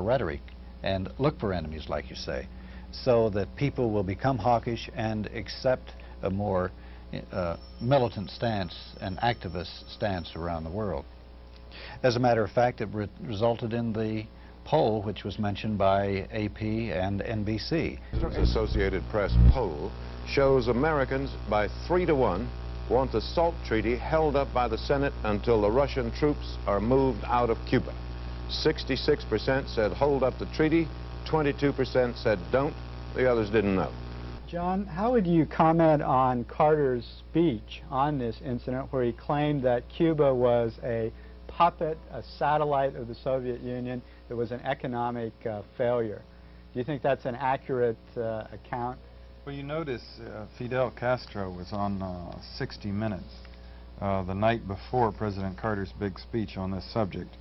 rhetoric and look for enemies, like you say, so that people will become hawkish and accept a more militant stance and activist stance around the world. As a matter of fact, it resulted in the poll which was mentioned by AP and NBC. The Associated Press poll shows Americans by 3-1 want the SALT treaty held up by the Senate until the Russian troops are moved out of Cuba. 66% said hold up the treaty, 22% said don't, the others didn't know. John, how would you comment on Carter's speech on this incident where he claimed that Cuba was a puppet, a satellite of the Soviet Union, that was an economic failure? Do you think that's an accurate account? Well, you notice Fidel Castro was on 60 Minutes the night before President Carter's big speech on this subject,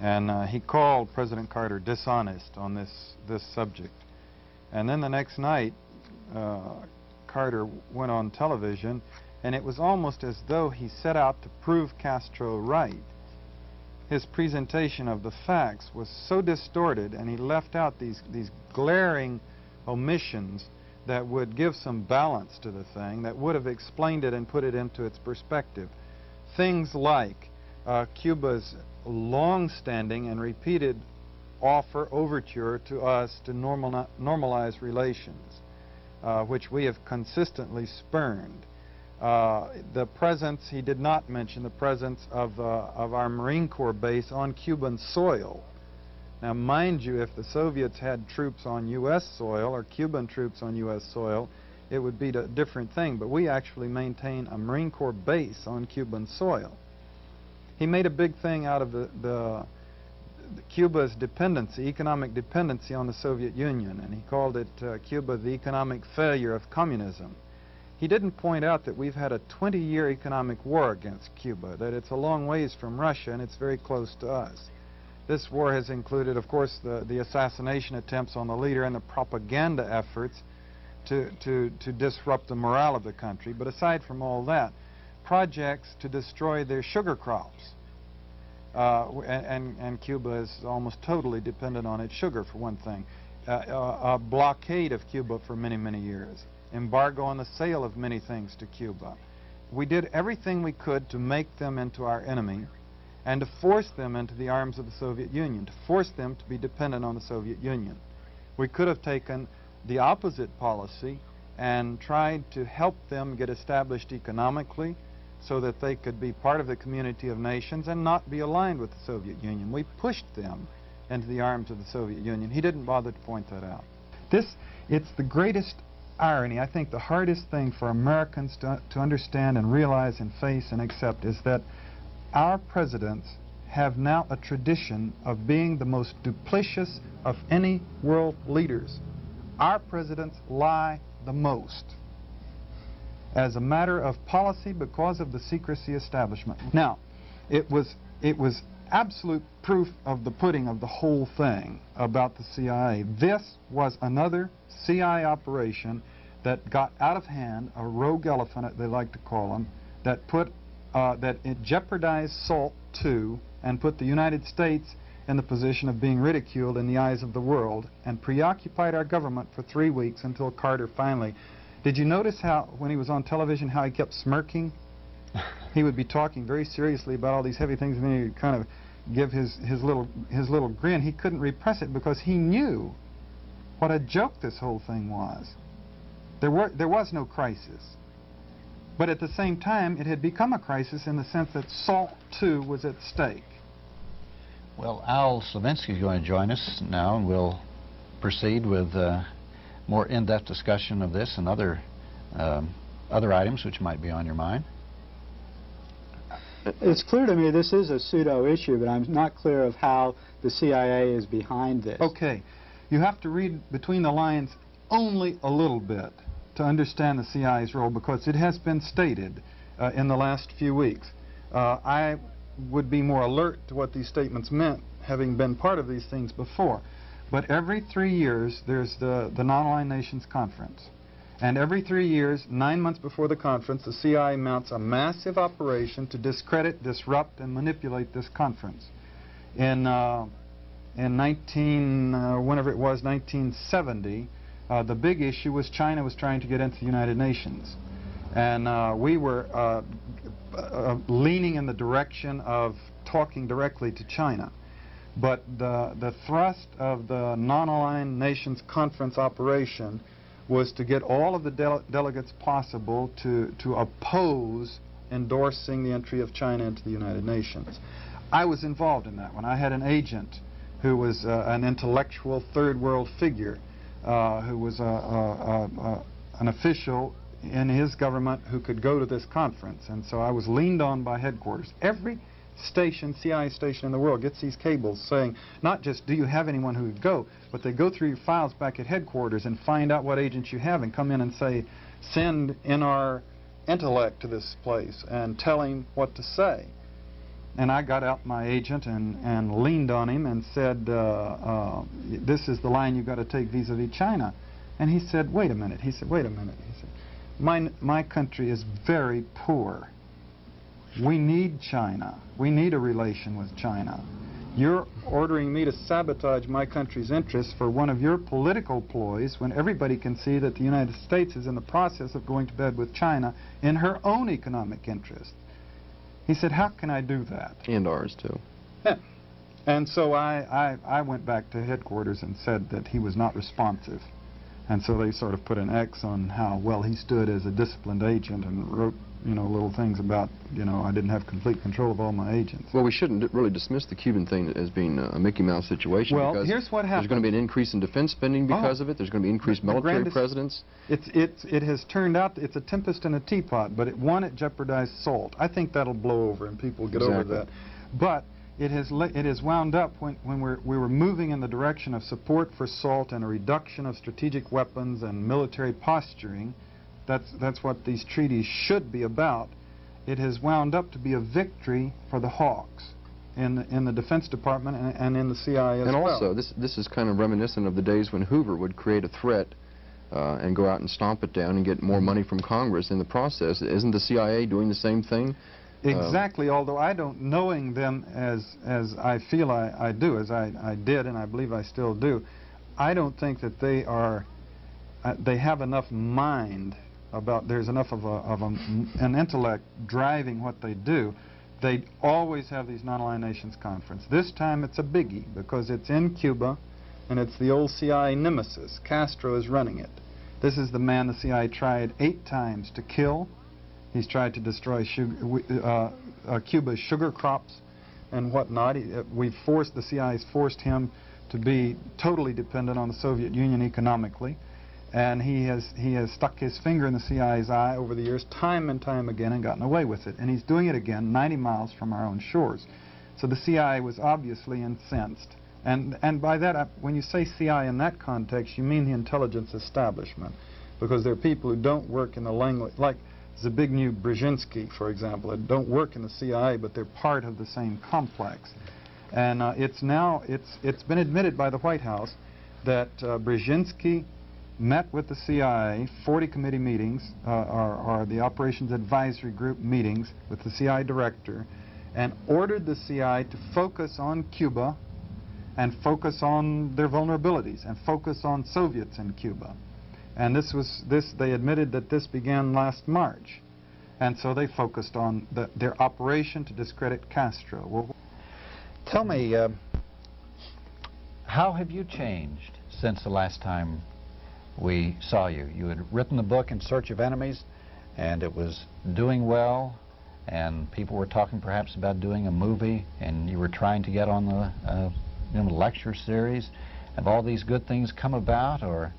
and he called President Carter dishonest on this subject. And then the next night, Carter went on television, and it was almost as though he set out to prove Castro right. His presentation of the facts was so distorted, and he left out these glaring omissions that would give some balance to the thing, that would have explained it and put it into its perspective. Things like Cuba's long-standing and repeated overture to us to normalize relations, which we have consistently spurned. The presence, he did not mention the presence of our Marine Corps base on Cuban soil. Now, mind you, if the Soviets had troops on U.S. soil or Cuban troops on U.S. soil, it would be a different thing, but we actually maintain a Marine Corps base on Cuban soil. He made a big thing out of Cuba's dependency, economic dependency on the Soviet Union, and he called it Cuba the economic failure of communism. He didn't point out that we've had a 20-year economic war against Cuba, that it's a long ways from Russia and it's very close to us. This war has included, of course, the assassination attempts on the leader and the propaganda efforts to disrupt the morale of the country. But aside from all that, projects to destroy their sugar crops. And Cuba is almost totally dependent on its sugar, for one thing. A blockade of Cuba for many, many years. Embargo on the sale of many things to Cuba. We did everything we could to make them into our enemy and to force them into the arms of the Soviet Union, to force them to be dependent on the Soviet Union. We could have taken the opposite policy and tried to help them get established economically so that they could be part of the community of nations and not be aligned with the Soviet Union. We pushed them into the arms of the Soviet Union. He didn't bother to point that out. It's the greatest irony, I think the hardest thing for Americans to understand and realize and face and accept is that our presidents have now a tradition of being the most duplicitous of any world leaders. Our presidents lie the most as a matter of policy because of the secrecy establishment. Now, it was absolute proof of the pudding of the whole thing about the CIA. This was another CIA operation that got out of hand, a rogue elephant, they like to call them, that it jeopardized SALT II and put the United States in the position of being ridiculed in the eyes of the world and preoccupied our government for 3 weeks until Carter finally. Did you notice how, when he was on television, how he kept smirking? He would be talking very seriously about all these heavy things, and then he would kind of give his little grin. He couldn't repress it because he knew what a joke this whole thing was. There was no crisis. But at the same time, it had become a crisis in the sense that SALT II was at stake. Well, Al Slavinsky is going to join us now, and we'll proceed with more in-depth discussion of this and other items which might be on your mind. It's clear to me this is a pseudo-issue, but I'm not clear of how the CIA is behind this. Okay. You have to read between the lines only a little bit to understand the CIA's role, because it has been stated in the last few weeks. I would be more alert to what these statements meant, having been part of these things before. But every 3 years, there's the Non-Aligned Nations Conference. And every 3 years, 9 months before the conference, the CIA mounts a massive operation to discredit, disrupt, and manipulate this conference. In in whenever it was, 1970, the big issue was China was trying to get into the United Nations. And we were leaning in the direction of talking directly to China. But the thrust of the Non-Aligned Nations Conference operation was to get all of the delegates possible to oppose endorsing the entry of China into the United Nations. I was involved in that one. I had an agent who was an intellectual third world figure, who was an official in his government who could go to this conference. And so I was leaned on by headquarters. Every station, CIA station in the world gets these cables saying, not just do you have anyone who would go, but they go through your files back at headquarters and find out what agents you have and come in and say, send in our intellect to this place and tell him what to say. And I got out my agent and leaned on him and said, this is the line you've got to take vis-a-vis China. And he said, wait a minute. He said, wait a minute. He said, my country is very poor. We need China. We need a relation with China. You're ordering me to sabotage my country's interests for one of your political ploys when everybody can see that the United States is in the process of going to bed with China in her own economic interest. He said, how can I do that? And ours, too. Yeah. And so I went back to headquarters and said that he was not responsive. And so they sort of put an X on how well he stood as a disciplined agent and wrote, you know, little things about, you know, I didn't have complete control of all my agents. Well, we shouldn't really dismiss the Cuban thing as being a Mickey Mouse situation. Well, because here's what happened. There's going to be an increase in defense spending because of it. There's going to be increased military presence. It has turned out it's a tempest in a teapot, but it jeopardized SALT. I think that'll blow over and people will get over that. But it has wound up when we were moving in the direction of support for SALT and a reduction of strategic weapons and military posturing. That's what these treaties should be about. It has wound up to be a victory for the hawks in the Defense Department and in the CIA as well. And also, this is kind of reminiscent of the days when Hoover would create a threat and go out and stomp it down and get more money from Congress in the process. Isn't the CIA doing the same thing? Exactly, although I don't, knowing them as I feel I do, as I did and I believe I still do, I don't think that they have enough mind about, there's enough of an intellect driving what they do. They always have these Non-Aligned Nations Conference. This time it's a biggie because it's in Cuba and it's the old CIA nemesis. Castro is running it. This is the man the CIA tried 8 times to kill. He's tried to destroy Cuba's sugar crops and whatnot. The CIA's forced him to be totally dependent on the Soviet Union economically. And he has stuck his finger in the CIA's eye over the years, time and time again, and gotten away with it. And he's doing it again 90 miles from our own shores. So the CIA was obviously incensed. And by that, when you say CIA in that context, you mean the intelligence establishment. Because there are people who don't work in the language, like Zbigniew Brzezinski, for example, that don't work in the CIA, but they're part of the same complex. And it's been admitted by the White House that Brzezinski met with the CIA, 40 committee meetings, or the Operations Advisory Group meetings with the CIA director, and ordered the CIA to focus on Cuba and focus on their vulnerabilities and focus on Soviets in Cuba. And they admitted that this began last March. And so they focused on their operation to discredit Castro. Well, tell me, how have you changed since the last time we saw you? You had written the book In Search of Enemies, and it was doing well, and people were talking perhaps about doing a movie, and you were trying to get on the lecture series. Have all these good things come about, or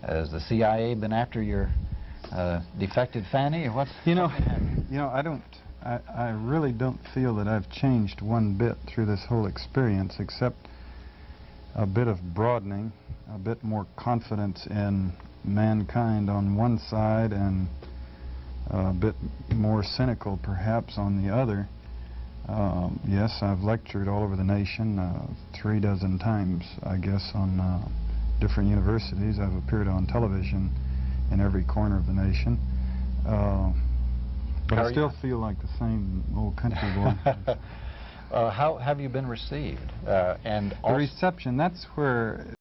has the CIA been after your defected Fanny, or what's happening? I really don't feel that I've changed one bit through this whole experience, except a bit of broadening, a bit more confidence in mankind on one side, and a bit more cynical perhaps on the other. Yes, I've lectured all over the nation 36 times, I guess, on different universities. I've appeared on television in every corner of the nation. But I still feel like the same old country boy. How have you been received? And The reception, that's where